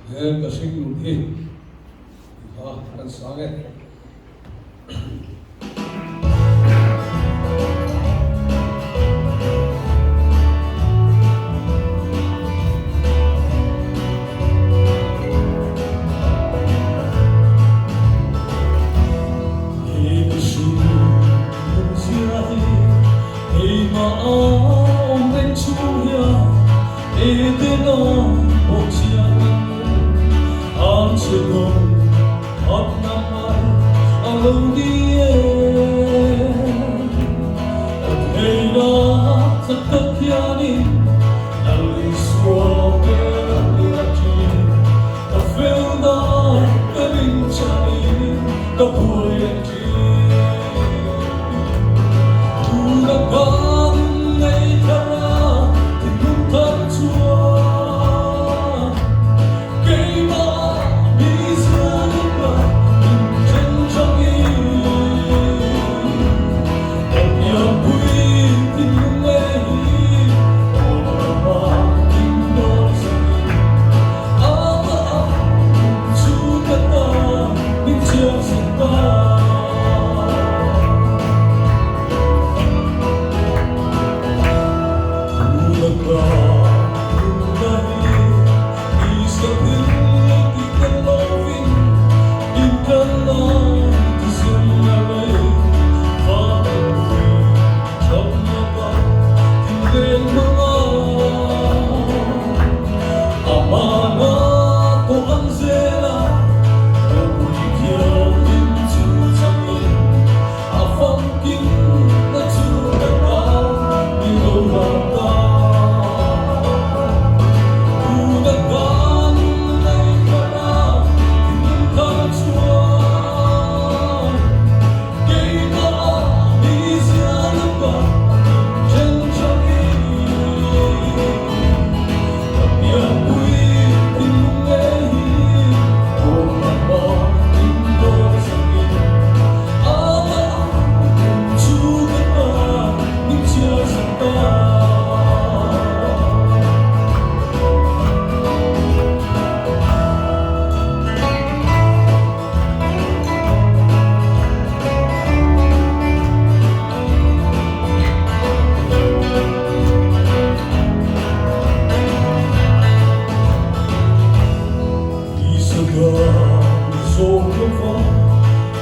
kasing ludi ang sangit. Along the end, at hey na takakyanin, alis mo perayakin, kafel na kalinchanin, kapuyakin. Tunagan ay kara, tinutang tua, kay maamisan ba?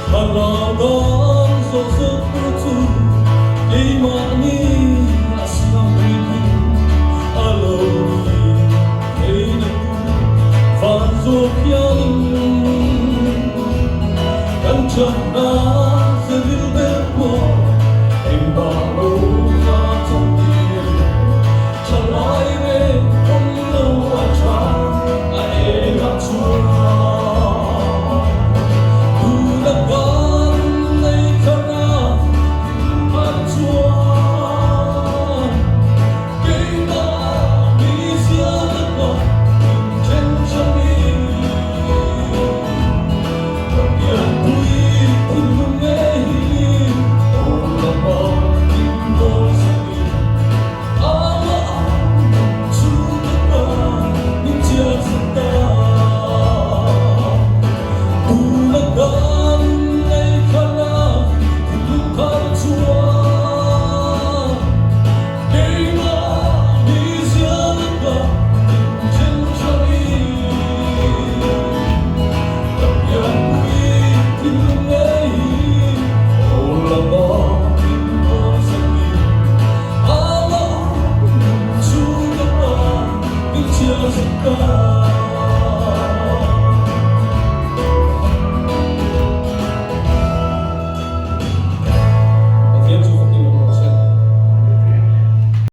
Haladan sosok putu imani asam ribu aloni einaku fanzokian kancana sedil berpo embaro fatomir chalai re onlo acha aega chua. Just